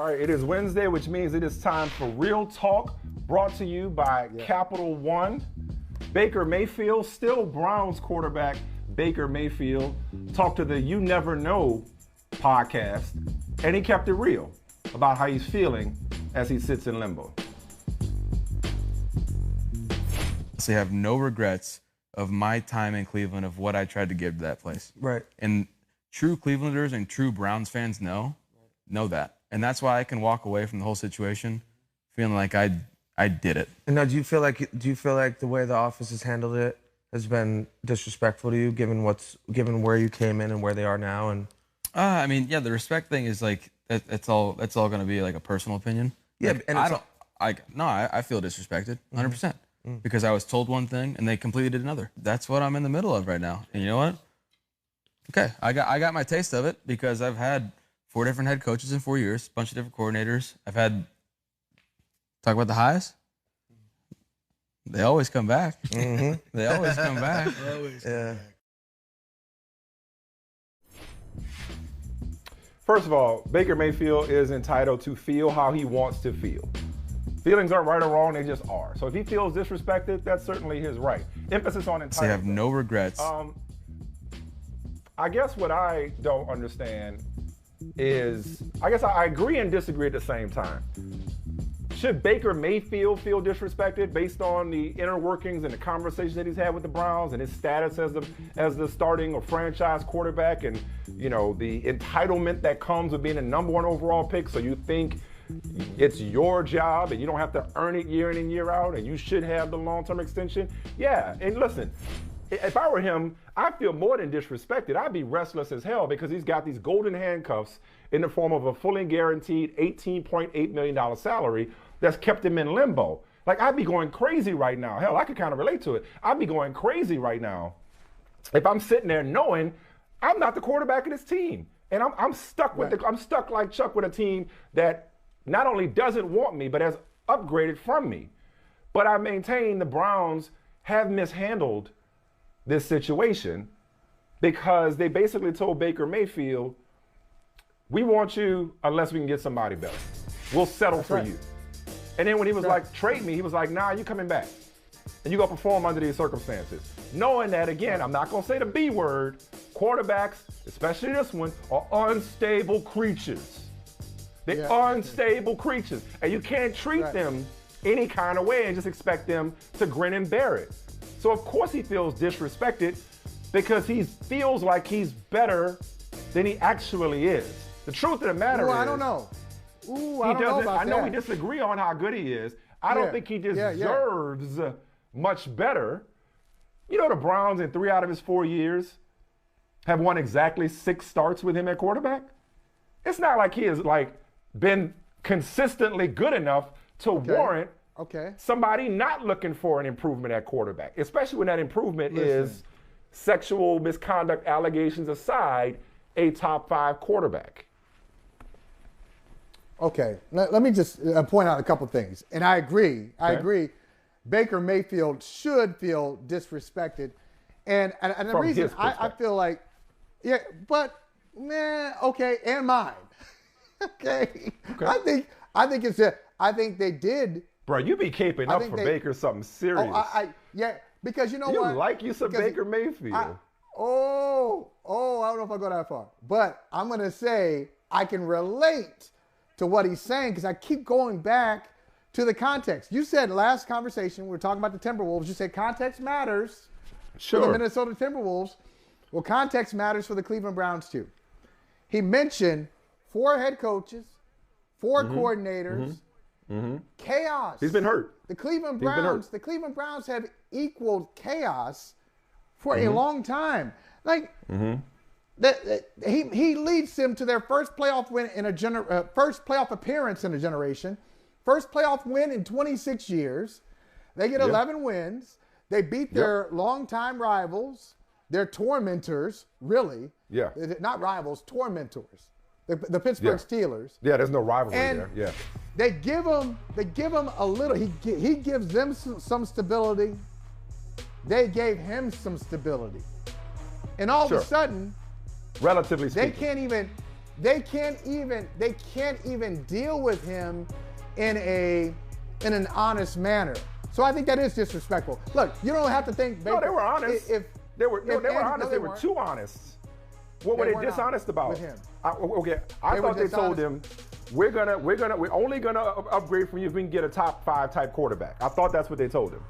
right, it is Wednesday, which means it is time for Real Talk, brought to you by Capital One. Baker Mayfield, still Browns quarterback Baker Mayfield, talked to the You Never Know podcast, and he kept it real about how he's feeling as he sits in limbo. I have no regrets of my time in Cleveland, of what I tried to give to that place. Right. And true Clevelanders and true Browns fans know that. And that's why I can walk away from the whole situation feeling like I did it. And now, do you feel like the way the office has handled it has been disrespectful to you, given where you came in and where they are now? And I mean, yeah, the respect thing is like it's all going to be like a personal opinion. Yeah, like, and I feel disrespected 100%. Because I was told one thing and they completely did another. That's what I'm in the middle of right now. And you know what? Okay, I got my taste of it because I've had 4 different head coaches in 4 years, a bunch of different coordinators. I've had, talk about the highs. They always come back. Mm-hmm. They always come back. First of all, Baker Mayfield is entitled to feel how he wants to feel. Feelings aren't right or wrong, they just are. So if he feels disrespected, that's certainly his right. Emphasis on entitlement. I have no regrets. I guess what I don't understand is, I guess I agree and disagree at the same time. Should Baker Mayfield feel disrespected based on the inner workings and the conversations that he's had with the Browns and his status as the starting or franchise quarterback, and the entitlement that comes with being a number 1 overall pick? So you think it's your job and you don't have to earn it year in and year out, and you should have the long-term extension? Yeah, and listen, if I were him, I'd feel more than disrespected. I'd be restless as hell because he's got these golden handcuffs in the form of a fully guaranteed $18.8 million salary that's kept him in limbo. Like, I'd be going crazy right now. Hell, I could kind of relate to it. I'd be going crazy right now if I'm sitting there knowing I'm not the quarterback of this team. And I'm stuck with I'm stuck like Chuck with a team that not only doesn't want me, but has upgraded from me. But I maintain the Browns have mishandled this situation because they basically told Baker Mayfield, we want you unless we can get somebody better. We'll settle for you. And then when he was like, trade me, he was like, nah, you coming back. And you go perform under these circumstances. Knowing that, again, I'm not going to say the B word, quarterbacks, especially this one, are unstable creatures. They're unstable creatures. And you can't treat them any kind of way and just expect them to grin and bear it. So of course he feels disrespected because he feels like he's better than he actually is. The truth of the matter is, I don't know. I don't know about that. I know we disagree on how good he is. I don't think he deserves much better. You know, the Browns in 3 out of his 4 years have won exactly 6 starts with him at quarterback. It's not like he has been consistently good enough to warrant somebody not looking for an improvement at quarterback, especially when that improvement is, sexual misconduct allegations aside, a top 5 quarterback. Okay, let me just point out a couple things. And I agree. I agree. Baker Mayfield should feel disrespected. And the reason I feel like, and mine. I think they did. Bro, you be caping up for Baker something serious. Because you know what? You like you some Baker Mayfield. I don't know if I go that far. But I'm going to say I can relate to what he's saying because I keep going back to the context. You said last conversation, we were talking about the Timberwolves, you said context matters for the Minnesota Timberwolves. Well, context matters for the Cleveland Browns too. He mentioned 4 head coaches, 4 coordinators, chaos. He's been hurt. The Cleveland Browns have equaled chaos for a long time. He leads them to their first playoff win first playoff appearance in a generation, first playoff win in 26 years. They get 11 wins. They beat their longtime rivals, their tormentors, really. Yeah. Not rivals, tormentors. The Pittsburgh Steelers. Yeah, there's no rivalry there. Yeah. They give him a little. He gives them some stability. They gave him some stability, and all of a sudden, relatively speaking, they can't even deal with him in an honest manner. So I think that is disrespectful. Look, you don't have to think Baker. No, they were honest. They were honest. No, they were too honest. What were they dishonest about? With him. I thought they told him, we're only gonna upgrade from you if we can get a top 5 type quarterback. I thought that's what they told him.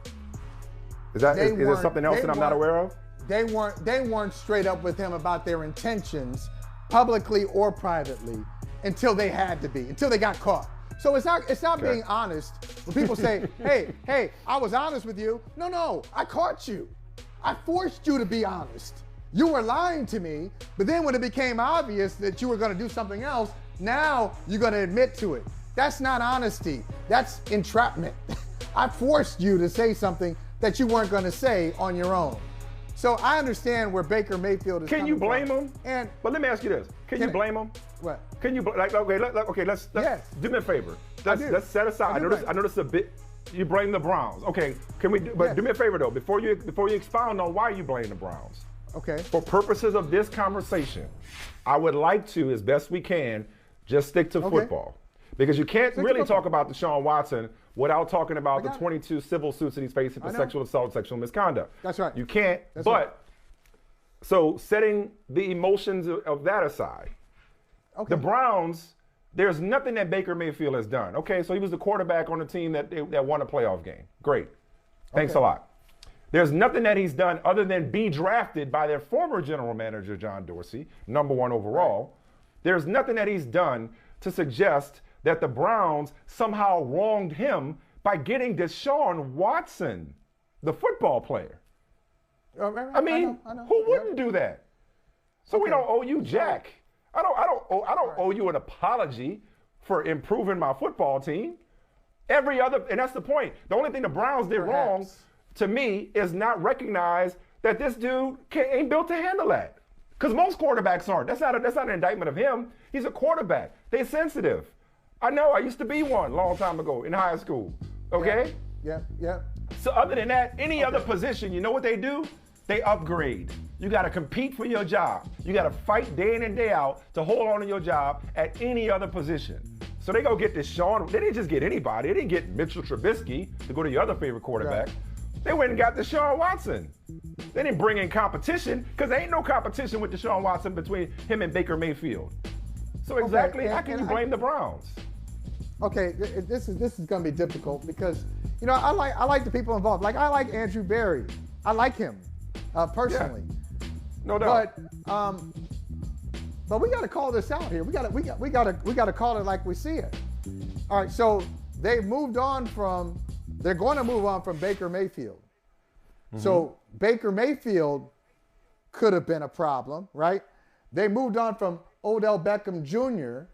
Is there something else that I'm not aware of? They weren't straight up with him about their intentions, publicly or privately, until they had to be, until they got caught. So it's not being honest when people say, hey, I was honest with you. No, I caught you. I forced you to be honest. You were lying to me, but then when it became obvious that you were going to do something else, now you're going to admit to it. That's not honesty. That's entrapment. I forced you to say something that you weren't going to say on your own. So I understand where Baker Mayfield is. Can you blame him? But let me ask you this: Can you blame him? What? Can you let's Yes. do me a favor. Let's set aside. I noticed a bit. You blame the Browns. Okay, can we? Do me a favor though. Before you expound on why you blame the Browns. Okay. For purposes of this conversation, I would like to, as best we can, just stick to football, because you can't really talk about Deshaun Watson without talking about the 22 civil suits that he's facing for sexual assault, sexual misconduct. That's right. You can't. Right. So setting the emotions of that aside, the Browns, there's nothing that Baker Mayfield has done. Okay, so he was the quarterback on the team that won a playoff game. Great. Thanks a lot. There's nothing that he's done other than be drafted by their former general manager, John Dorsey, #1 overall. Right. There's nothing that he's done to suggest that the Browns somehow wronged him by getting Deshaun Watson, the football player. I mean, I know. Who wouldn't do that? So we don't owe you jack. I don't owe you an apology for improving my football team. And that's the point. The only thing the Browns did wrong, to me, is not recognize that this dude ain't built to handle that. Because most quarterbacks aren't. That's not an indictment of him. He's a quarterback. They're sensitive. I know. I used to be one a long time ago in high school. Okay? Yeah. So other than that, any other position, you know what they do? They upgrade. You got to compete for your job. You got to fight day in and day out to hold on to your job at any other position. So they go get Deshaun. They didn't just get anybody. They didn't get Mitchell Trubisky to go to your other favorite quarterback. Right. They went and got Deshaun Watson. They didn't bring in competition because there ain't no competition with Deshaun Watson between him and Baker Mayfield. So exactly, how can you blame the Browns? Okay, this is going to be difficult because, I like the people involved. Like, I like Andrew Berry. I like him personally. Yeah. No doubt. But we got to call this out here. We got to call it like we see it. All right, so they're going to move on from Baker Mayfield. Mm-hmm. So Baker Mayfield could have been a problem, right? They moved on from Odell Beckham Jr.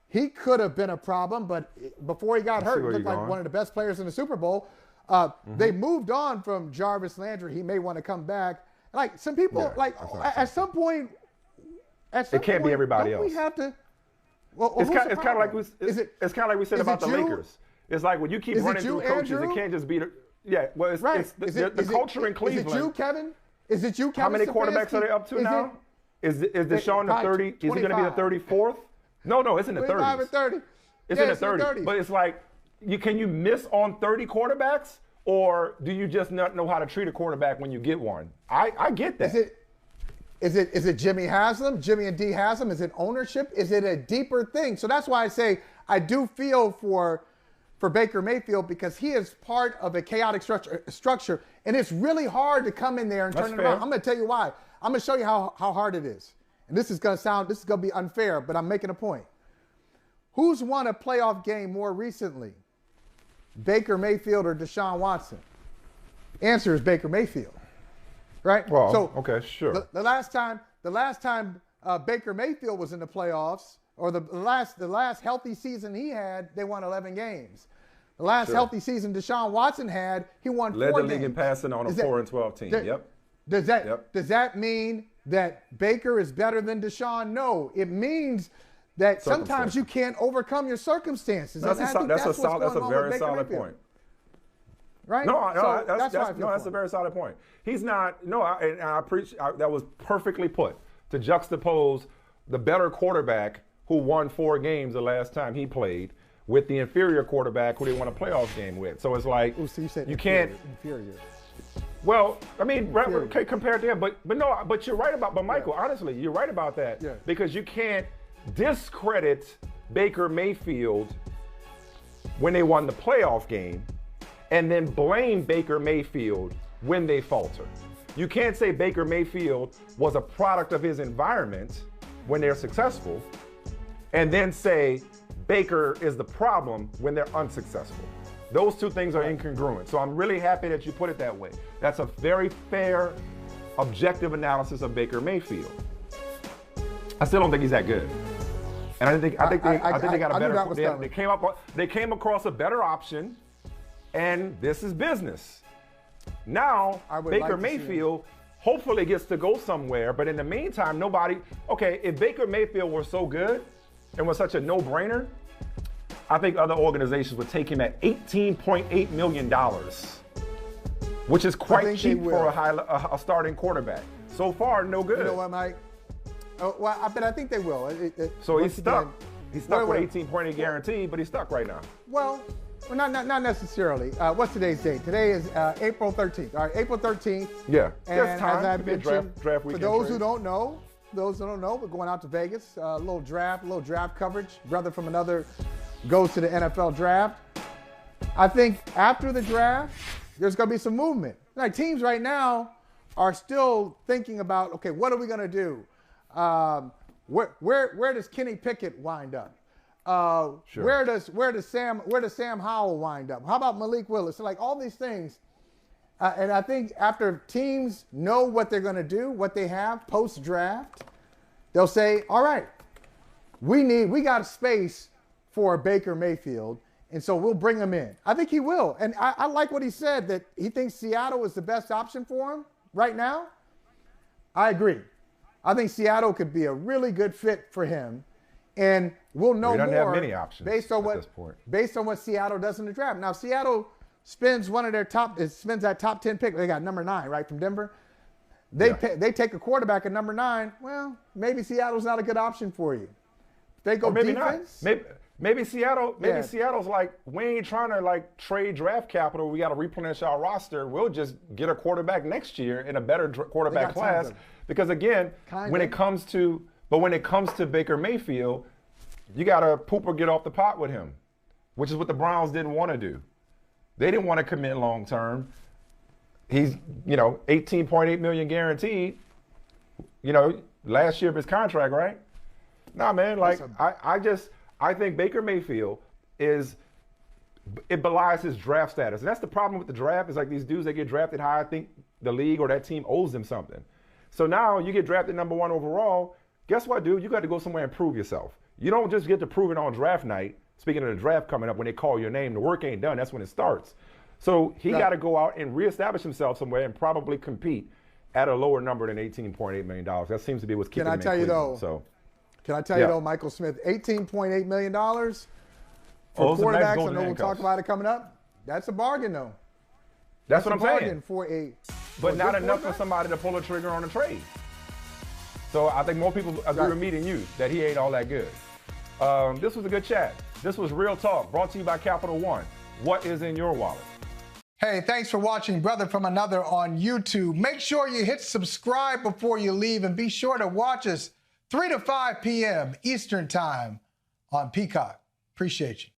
He could have been a problem, but before he got hurt, he looked like one of the best players in the Super Bowl. They moved on from Jarvis Landry. He may want to come back. Like some people, at some point, it can't be everybody else. We have to. Well, it's kind of like we said about the Lakers. It's like when you keep running through coaches, it can't just be the. Yeah, well, it's the culture in Cleveland. Is it you, Kevin? Is it you, Kevin? How many quarterbacks are they up to now? Is Deshaun the 30? Is he going to be the 34th? No, it's in the 30s. 25 and 30. It's in the 30s. But it's like, can you miss on 30 quarterbacks, or do you just not know how to treat a quarterback when you get one? I get that. Is it Jimmy Haslam, Jimmy and D Haslam? Is it ownership? Is it a deeper thing? So that's why I say I do feel for Baker Mayfield, because he is part of a chaotic structure, and it's really hard to come in there and turn it around. I'm going to tell you why. I'm going to show you how hard it is. And this is going to be unfair, but I'm making a point. Who's won a playoff game more recently? Baker Mayfield or Deshaun Watson? Answer is Baker Mayfield. Right? Well, so okay, sure. The last time Baker Mayfield was in the playoffs, or the last healthy season he had, they won 11 games. The last healthy season Deshaun Watson had, he won 4 games. Led the league in passing on a 4-12 team. Yep. Does that mean that Baker is better than Deshaun? No. It means that sometimes you can't overcome your circumstances. That's a very solid point. Right? That's a very solid point. He's not. No, I appreciate that was perfectly put to juxtapose the better quarterback who won 4 games the last time he played with the inferior quarterback who they won a playoff game with. So it's like, Ooh, so you said you can't. inferior. Well, I mean, Inferior. okay, compared to him, but you're right about. But Michael, honestly, you're right about that because you can't discredit Baker Mayfield when they won the playoff game, and then blame Baker Mayfield when they falter. You can't say Baker Mayfield was a product of his environment when they're successful, and then say Baker is the problem when they're unsuccessful. Those two things are incongruent. So I'm really happy that you put it that way. That's a very fair, objective analysis of Baker Mayfield. I still don't think he's that good. And I think they got a better. They came across a better option, and this is business. Now Baker Mayfield hopefully gets to go somewhere, but in the meantime, nobody. Okay, if Baker Mayfield were so good and was such a no-brainer, I think other organizations would take him at $18.8 million, which is quite cheap for a starting quarterback. So far, no good. You know what, Mike? Oh, well, but I think they will. So he's stuck. He's stuck with 18.8 guaranteed, but he's stuck right now. Well, not necessarily. What's today's date? Today is April 13th. All right, April 13th. Yeah. And There's time. as I mentioned, draft for weekend those trade. who don't know, we're going out to Vegas. A little draft coverage. Brother from another goes to the NFL draft. I think after the draft, there's going to be some movement. Like teams right now are still thinking about, okay, what are we going to do? Where does Kenny Pickett wind up? Sure. Where does Sam Howell wind up? How about Malik Willis? So like all these things. And I think after teams know what they're going to do, what they have post-draft, they'll say, all right, we got a space for Baker Mayfield, and so we'll bring him in. I think he will. And I like what he said, that he thinks Seattle is the best option for him right now. I agree. I think Seattle could be a really good fit for him, and we'll know more have many options based on at this point. Based on what Seattle does in the draft. Now, Seattle spends that top 10 pick. They got number 9, right, from Denver. They take a quarterback at number 9. Well, maybe Seattle's not a good option for you. They go maybe defense. Not. Maybe Seattle. Seattle's like, we ain't trying to like trade draft capital. We got to replenish our roster. We'll just get a quarterback next year in a better quarterback class. Because again, when it comes to Baker Mayfield, you got to poop or get off the pot with him, which is what the Browns didn't want to do. They didn't want to commit long term. He's, $18.8 million guaranteed. Last year of his contract, right? Nah, man. Like I think Baker Mayfield it belies his draft status. And that's the problem with the draft is like these dudes that get drafted high, I think the league or that team owes them something. So now you get drafted number 1 overall. Guess what, dude? You got to go somewhere and prove yourself. You don't just get to prove it on draft night. Speaking of the draft coming up, when they call your name, the work ain't done. That's when it starts. So he got to go out and reestablish himself somewhere and probably compete at a lower number than $18.8 million. That seems to be what's keeping him in Cleveland. Can I tell you though, Michael Smith, $18.8 million for quarterbacks, I know we'll talk about it coming up. That's a bargain though. That's what I'm saying. But not enough for somebody to pull a trigger on a trade. So I think more people agree with me than you that he ain't all that good. This was a good chat. This was Real Talk, brought to you by Capital One. What is in your wallet? Hey, thanks for watching Brother from Another on YouTube. Make sure you hit subscribe before you leave, and be sure to watch us 3 to 5 p.m. Eastern Time on Peacock. Appreciate you.